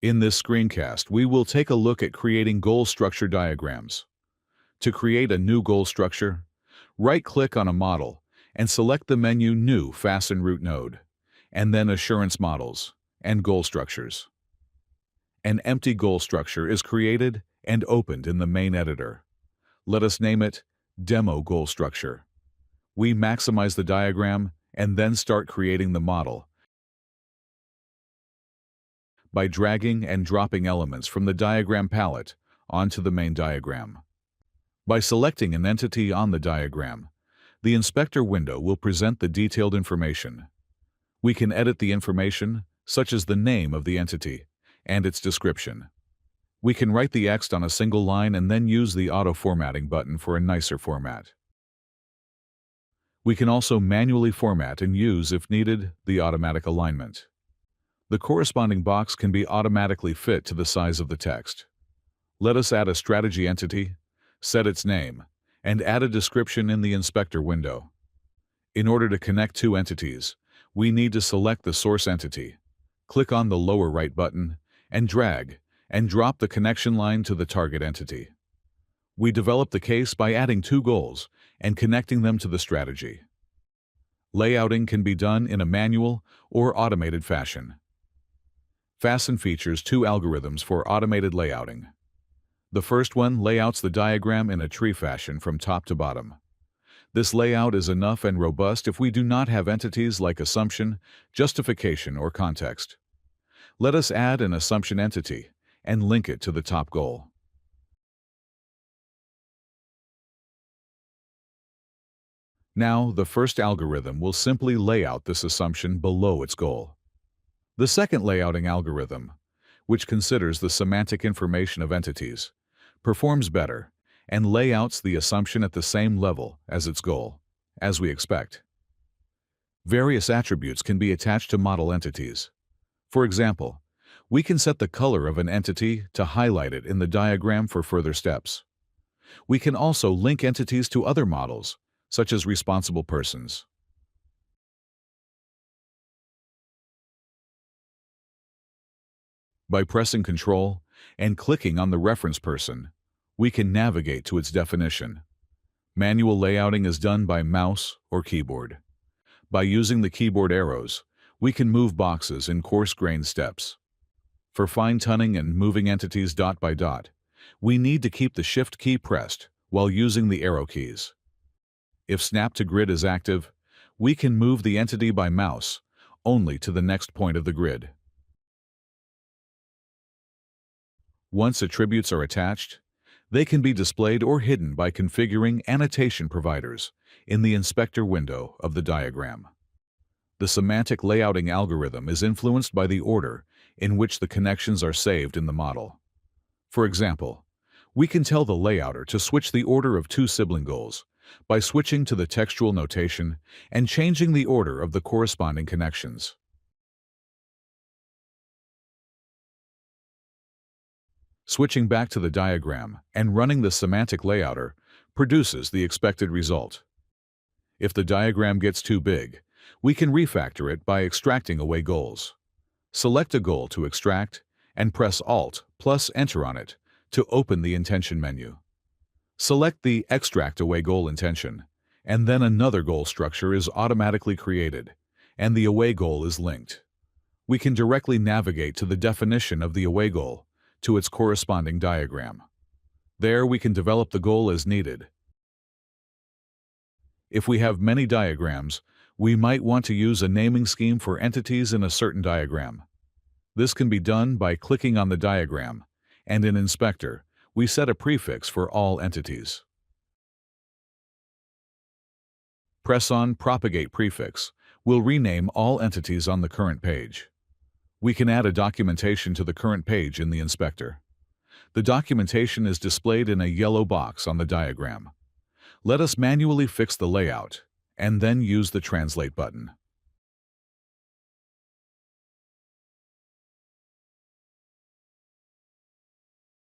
In this screencast, we will take a look at creating goal structure diagrams. To create a new goal structure, right-click on a model and select the menu New FASTEN Root Node, and then Assurance Models and Goal Structures. An empty goal structure is created and opened in the main editor. Let us name it Demo Goal Structure. We maximize the diagram and then start creating the model by dragging and dropping elements from the diagram palette onto the main diagram. By selecting an entity on the diagram, the inspector window will present the detailed information. We can edit the information, such as the name of the entity and its description. We can write the text on a single line and then use the auto-formatting button for a nicer format. We can also manually format and use, if needed, the automatic alignment. The corresponding box can be automatically fit to the size of the text. Let us add a strategy entity, set its name, and add a description in the inspector window. In order to connect two entities, we need to select the source entity, click on the lower right button, and drag and drop the connection line to the target entity. We develop the case by adding two goals and connecting them to the strategy. Layouting can be done in a manual or automated fashion. FASTEN features two algorithms for automated layouting. The first one layouts the diagram in a tree fashion from top to bottom. This layout is enough and robust if we do not have entities like assumption, justification, or context. Let us add an assumption entity and link it to the top goal. Now, the first algorithm will simply lay out this assumption below its goal. The second layouting algorithm, which considers the semantic information of entities, performs better and layouts the assumption at the same level as its goal, as we expect. Various attributes can be attached to model entities. For example, we can set the color of an entity to highlight it in the diagram for further steps. We can also link entities to other models, such as responsible persons. By pressing Ctrl and clicking on the reference person, we can navigate to its definition. Manual layouting is done by mouse or keyboard. By using the keyboard arrows, we can move boxes in coarse-grained steps. For fine-tuning and moving entities dot by dot, we need to keep the Shift key pressed while using the arrow keys. If Snap to Grid is active, we can move the entity by mouse only to the next point of the grid. Once attributes are attached, they can be displayed or hidden by configuring annotation providers in the inspector window of the diagram. The semantic layouting algorithm is influenced by the order in which the connections are saved in the model. For example, we can tell the layouter to switch the order of two sibling goals by switching to the textual notation and changing the order of the corresponding connections. Switching back to the diagram and running the semantic layouter produces the expected result. If the diagram gets too big, we can refactor it by extracting away goals. Select a goal to extract and press Alt plus Enter on it to open the intention menu. Select the Extract Away Goal intention, and then another goal structure is automatically created, and the away goal is linked. We can directly navigate to the definition of the away goal to its corresponding diagram. There we can develop the goal as needed. If we have many diagrams, we might want to use a naming scheme for entities in a certain diagram. This can be done by clicking on the diagram, and in Inspector, we set a prefix for all entities. Press on Propagate Prefix will rename all entities on the current page. We can add a documentation to the current page in the inspector. The documentation is displayed in a yellow box on the diagram. Let us manually fix the layout, and then use the Translate button.